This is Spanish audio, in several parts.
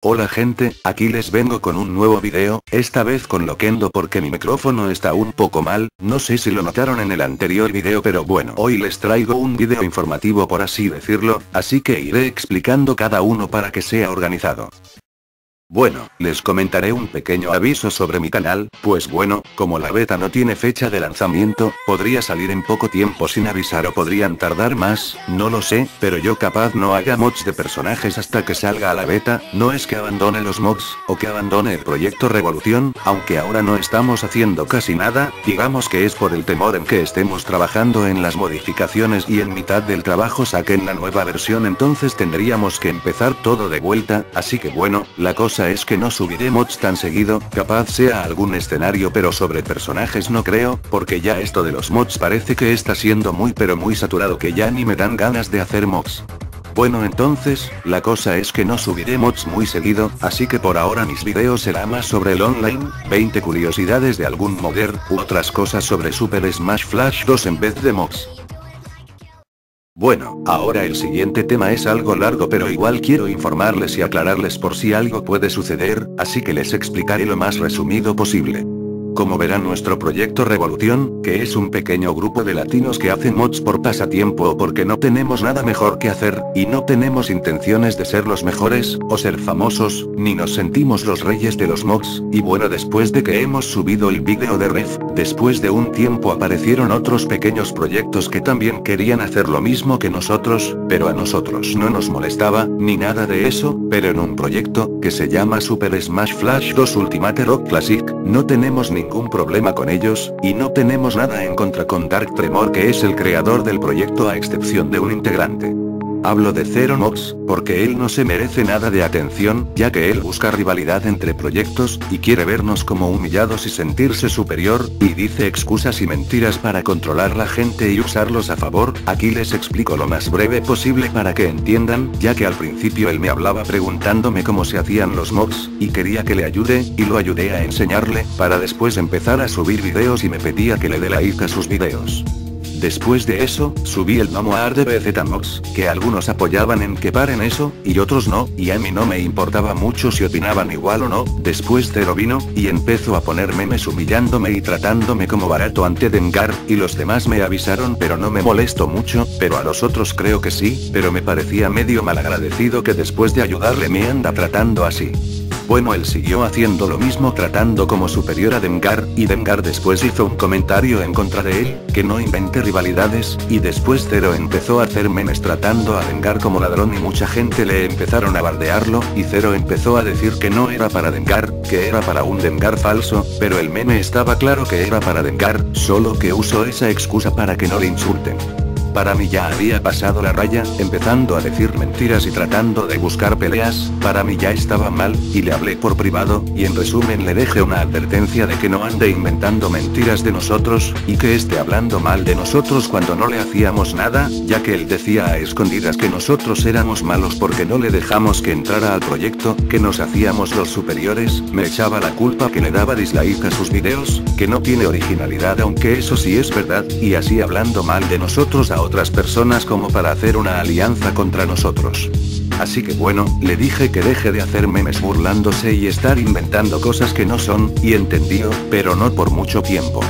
Hola gente, aquí les vengo con un nuevo video, esta vez con Loquendo porque mi micrófono está un poco mal, no sé si lo notaron en el anterior video pero bueno, hoy les traigo un video informativo por así decirlo, así que iré explicando cada uno para que sea organizado. Bueno, les comentaré un pequeño aviso sobre mi canal, pues bueno, como la beta no tiene fecha de lanzamiento, podría salir en poco tiempo sin avisar o podrían tardar más, no lo sé, pero yo capaz no haga mods de personajes hasta que salga a la beta, no es que abandone los mods, o que abandone el proyecto Revolución, aunque ahora no estamos haciendo casi nada, digamos que es por el temor en que estemos trabajando en las modificaciones y en mitad del trabajo saquen la nueva versión, entonces tendríamos que empezar todo de vuelta, así que bueno, la cosa es que no subiré mods tan seguido, capaz sea algún escenario pero sobre personajes no creo, porque ya esto de los mods parece que está siendo muy pero muy saturado que ya ni me dan ganas de hacer mods. Bueno entonces, la cosa es que no subiré mods muy seguido, así que por ahora mis videos serán más sobre el online, 20 curiosidades de algún modder, u otras cosas sobre Super Smash Flash 2 en vez de mods. Bueno, ahora el siguiente tema es algo largo pero igual quiero informarles y aclararles por si algo puede suceder, así que les explicaré lo más resumido posible. Como verán nuestro proyecto Revolución, que es un pequeño grupo de latinos que hacen mods por pasatiempo o porque no tenemos nada mejor que hacer, y no tenemos intenciones de ser los mejores, o ser famosos, ni nos sentimos los reyes de los mods, y bueno después de que hemos subido el vídeo de Ref, después de un tiempo aparecieron otros pequeños proyectos que también querían hacer lo mismo que nosotros, pero a nosotros no nos molestaba, ni nada de eso, pero en un proyecto, que se llama Super Smash Flash 2 Ultimate Rock Classic, no tenemos ningún problema con ellos, y no tenemos nada en contra con Dark Tremor que es el creador del proyecto a excepción de un integrante. Hablo de Zero Mods, porque él no se merece nada de atención, ya que él busca rivalidad entre proyectos, y quiere vernos como humillados y sentirse superior, y dice excusas y mentiras para controlar la gente y usarlos a favor. Aquí les explico lo más breve posible para que entiendan, ya que al principio él me hablaba preguntándome cómo se hacían los mods, y quería que le ayude, y lo ayudé a enseñarle, para después empezar a subir videos y me pedía que le dé like a sus videos. Después de eso, subí el Momo a RDBZ Mods, que algunos apoyaban en que paren eso, y otros no, y a mí no me importaba mucho si opinaban igual o no. Después Zero vino, y empezó a poner memes humillándome y tratándome como barato ante Dengar, y los demás me avisaron pero no me molestó mucho, pero a los otros creo que sí, pero me parecía medio malagradecido que después de ayudarle me anda tratando así. Bueno él siguió haciendo lo mismo tratando como superior a Dengar, y Dengar después hizo un comentario en contra de él, que no invente rivalidades, y después Zero empezó a hacer memes tratando a Dengar como ladrón y mucha gente le empezaron a bardearlo, y Zero empezó a decir que no era para Dengar, que era para un Dengar falso, pero el meme estaba claro que era para Dengar, solo que usó esa excusa para que no le insulten. Para mí ya había pasado la raya, empezando a decir mentiras y tratando de buscar peleas, para mí ya estaba mal, y le hablé por privado, y en resumen le dejé una advertencia de que no ande inventando mentiras de nosotros, y que esté hablando mal de nosotros cuando no le hacíamos nada, ya que él decía a escondidas que nosotros éramos malos porque no le dejamos que entrara al proyecto, que nos hacíamos los superiores, me echaba la culpa que le daba dislike a sus videos, que no tiene originalidad aunque eso sí es verdad, y así hablando mal de nosotros a otras personas como para hacer una alianza contra nosotros. Así que bueno, le dije que deje de hacer memes burlándose y estar inventando cosas que no son, y entendió, pero no por mucho tiempo.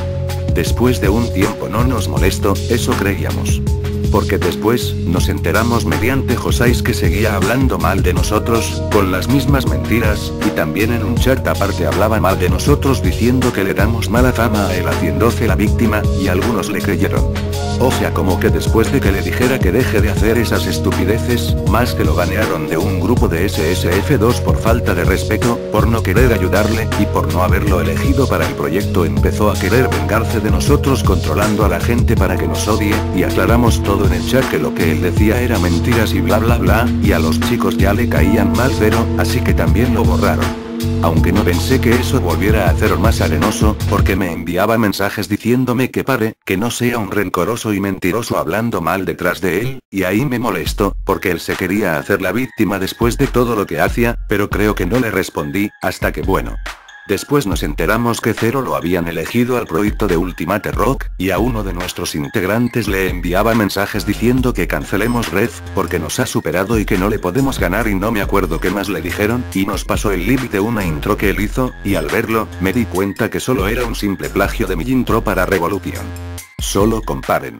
Después de un tiempo no nos molestó, eso creíamos. Porque después, nos enteramos mediante Josais que seguía hablando mal de nosotros, con las mismas mentiras, y también en un chat aparte hablaba mal de nosotros diciendo que le damos mala fama a él haciéndose la víctima, y algunos le creyeron. O sea como que después de que le dijera que deje de hacer esas estupideces, más que lo banearon de un grupo de SSF2 por falta de respeto, por no querer ayudarle, y por no haberlo elegido para el proyecto empezó a querer vengarse de nosotros controlando a la gente para que nos odie, y aclaramos todo en el chat que lo que él decía era mentiras y bla bla bla, y a los chicos ya le caían mal Zero, así que también lo borraron. Aunque no pensé que eso volviera a hacer más arenoso, porque me enviaba mensajes diciéndome que pare, que no sea un rencoroso y mentiroso hablando mal detrás de él, y ahí me molestó, porque él se quería hacer la víctima después de todo lo que hacía, pero creo que no le respondí, hasta que bueno. Después nos enteramos que Zero lo habían elegido al proyecto de Ultimate Rock, y a uno de nuestros integrantes le enviaba mensajes diciendo que cancelemos Red, porque nos ha superado y que no le podemos ganar y no me acuerdo qué más le dijeron, y nos pasó el link de una intro que él hizo, y al verlo, me di cuenta que solo era un simple plagio de mi intro para Revolution. Solo comparen.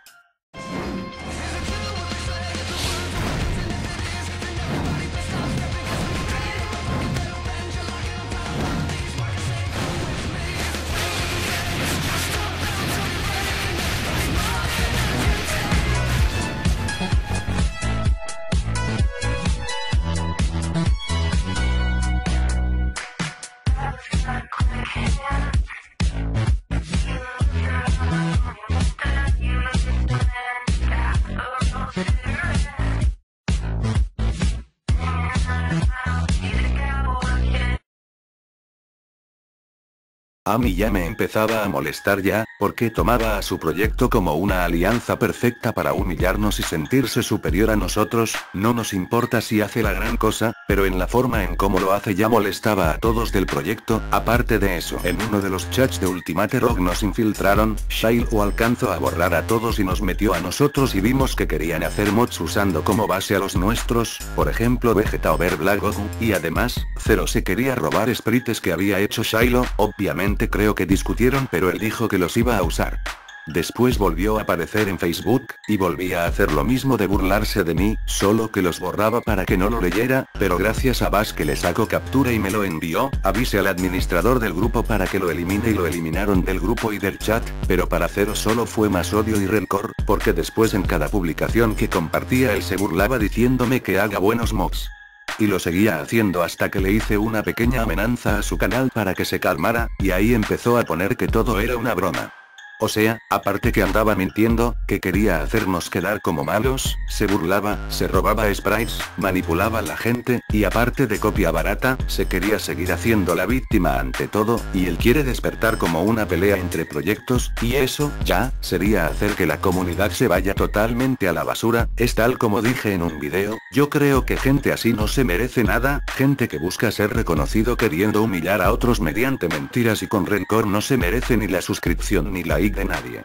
A mí ya me empezaba a molestar ya, porque tomaba a su proyecto como una alianza perfecta para humillarnos y sentirse superior a nosotros. No nos importa si hace la gran cosa, pero en la forma en cómo lo hace ya molestaba a todos del proyecto. Aparte de eso, en uno de los chats de Ultimate Rock nos infiltraron, Shiloh alcanzó a borrar a todos y nos metió a nosotros y vimos que querían hacer mods usando como base a los nuestros, por ejemplo Vegeta o Black Goku, y además, Zero se quería robar sprites que había hecho Shiloh. Obviamente creo que discutieron, pero él dijo que los iba a usar. Después volvió a aparecer en Facebook, y volvía a hacer lo mismo de burlarse de mí, solo que los borraba para que no lo leyera, pero gracias a Bash que le sacó captura y me lo envió, avisé al administrador del grupo para que lo elimine y lo eliminaron del grupo y del chat, pero para Zero solo fue más odio y rencor, porque después en cada publicación que compartía él se burlaba diciéndome que haga buenos mods. Y lo seguía haciendo hasta que le hice una pequeña amenaza a su canal para que se calmara, y ahí empezó a poner que todo era una broma. O sea, aparte que andaba mintiendo, que quería hacernos quedar como malos, se burlaba, se robaba sprites, manipulaba a la gente, y aparte de copia barata, se quería seguir haciendo la víctima ante todo, y él quiere despertar como una pelea entre proyectos, y eso, ya, sería hacer que la comunidad se vaya totalmente a la basura. Es tal como dije en un video, yo creo que gente así no se merece nada, gente que busca ser reconocido queriendo humillar a otros mediante mentiras y con rencor no se merece ni la suscripción ni la de nadie.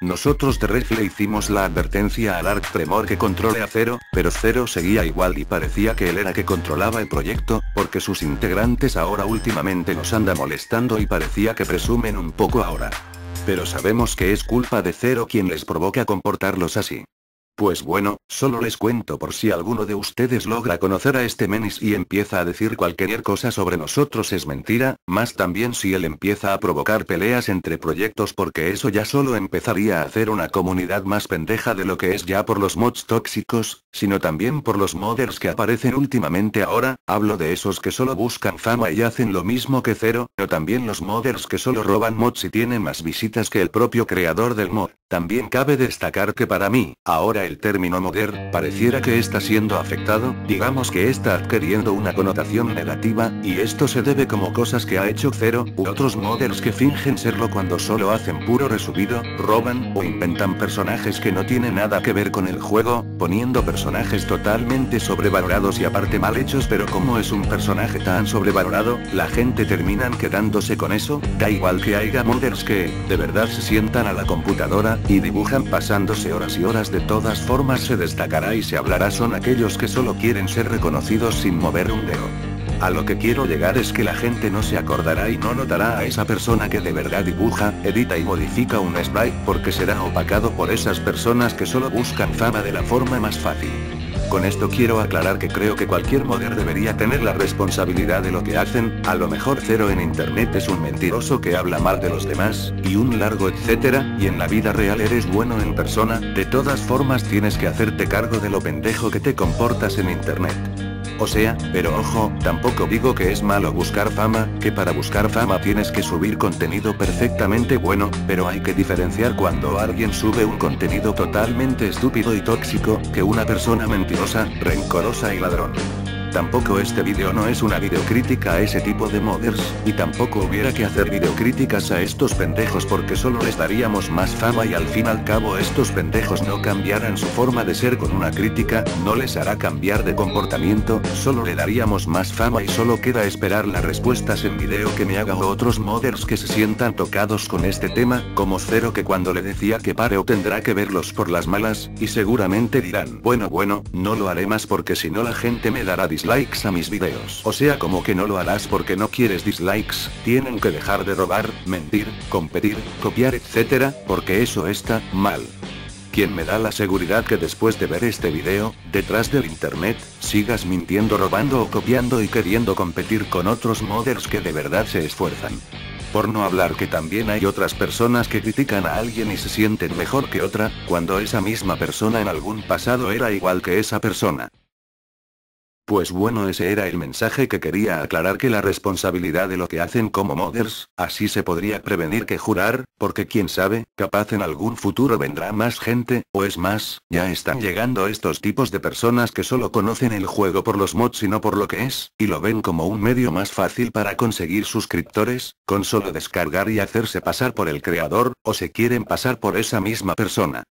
Nosotros de Red le hicimos la advertencia al Arc Tremor que controle a Zero, pero Zero seguía igual y parecía que él era que controlaba el proyecto, porque sus integrantes ahora últimamente nos anda molestando y parecía que presumen un poco ahora. Pero sabemos que es culpa de Zero quien les provoca comportarlos así. Pues bueno, solo les cuento por si alguno de ustedes logra conocer a este Menis y empieza a decir cualquier cosa sobre nosotros es mentira, más también si él empieza a provocar peleas entre proyectos porque eso ya solo empezaría a hacer una comunidad más pendeja de lo que es ya por los mods tóxicos, sino también por los modders que aparecen últimamente ahora, hablo de esos que solo buscan fama y hacen lo mismo que Zero, o también los modders que solo roban mods y tienen más visitas que el propio creador del mod. También cabe destacar que para mí, ahora el término modder, pareciera que está siendo afectado, digamos que está adquiriendo una connotación negativa, y esto se debe como cosas que ha hecho Zero, u otros modders que fingen serlo cuando solo hacen puro resubido, roban, o inventan personajes que no tienen nada que ver con el juego, poniendo personajes totalmente sobrevalorados y aparte mal hechos, pero como es un personaje tan sobrevalorado, la gente terminan quedándose con eso. Da igual que haya modders que, de verdad se sientan a la computadora, y dibujan pasándose horas y horas. De todas formas se destacará y se hablará son aquellos que solo quieren ser reconocidos sin mover un dedo. A lo que quiero llegar es que la gente no se acordará y no notará a esa persona que de verdad dibuja, edita y modifica un sprite porque será opacado por esas personas que solo buscan fama de la forma más fácil. Con esto quiero aclarar que creo que cualquier modder debería tener la responsabilidad de lo que hacen. A lo mejor Zero en internet es un mentiroso que habla mal de los demás, y un largo etcétera, y en la vida real eres bueno en persona. De todas formas tienes que hacerte cargo de lo pendejo que te comportas en internet. O sea, pero ojo, tampoco digo que es malo buscar fama, que para buscar fama tienes que subir contenido perfectamente bueno, pero hay que diferenciar cuando alguien sube un contenido totalmente estúpido y tóxico, que una persona mentirosa, rencorosa y ladrón. Tampoco este vídeo no es una videocrítica a ese tipo de modders, y tampoco hubiera que hacer videocríticas a estos pendejos porque solo les daríamos más fama y al fin y al cabo estos pendejos no cambiarán su forma de ser con una crítica, no les hará cambiar de comportamiento, solo le daríamos más fama y solo queda esperar las respuestas en video que me hagan otros modders que se sientan tocados con este tema, como Zero que cuando le decía que pare o tendrá que verlos por las malas, y seguramente dirán bueno, no lo haré más porque si no la gente me dará dislikes a mis videos. O sea como que no lo harás porque no quieres dislikes, tienen que dejar de robar, mentir, competir, copiar etcétera, porque eso está mal. ¿Quién me da la seguridad que después de ver este video, detrás del internet, sigas mintiendo, robando o copiando y queriendo competir con otros modders que de verdad se esfuerzan? Por no hablar que también hay otras personas que critican a alguien y se sienten mejor que otra, cuando esa misma persona en algún pasado era igual que esa persona. Pues bueno, ese era el mensaje que quería aclarar, que la responsabilidad de lo que hacen como modders, así se podría prevenir que jurar, porque quién sabe, capaz en algún futuro vendrá más gente, o es más, ya están llegando estos tipos de personas que solo conocen el juego por los mods y no por lo que es, y lo ven como un medio más fácil para conseguir suscriptores, con solo descargar y hacerse pasar por el creador, o se quieren pasar por esa misma persona.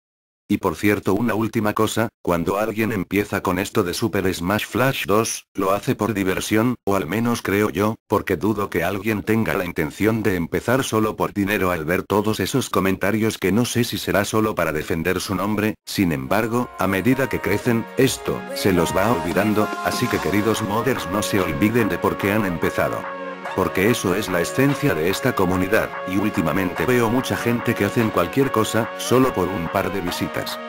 Y por cierto, una última cosa, cuando alguien empieza con esto de Super Smash Flash 2, lo hace por diversión, o al menos creo yo, porque dudo que alguien tenga la intención de empezar solo por dinero al ver todos esos comentarios que no sé si será solo para defender su nombre, sin embargo, a medida que crecen, esto, se los va olvidando, así que queridos modders no se olviden de por qué han empezado. Porque eso es la esencia de esta comunidad, y últimamente veo mucha gente que hacen cualquier cosa, solo por un par de visitas.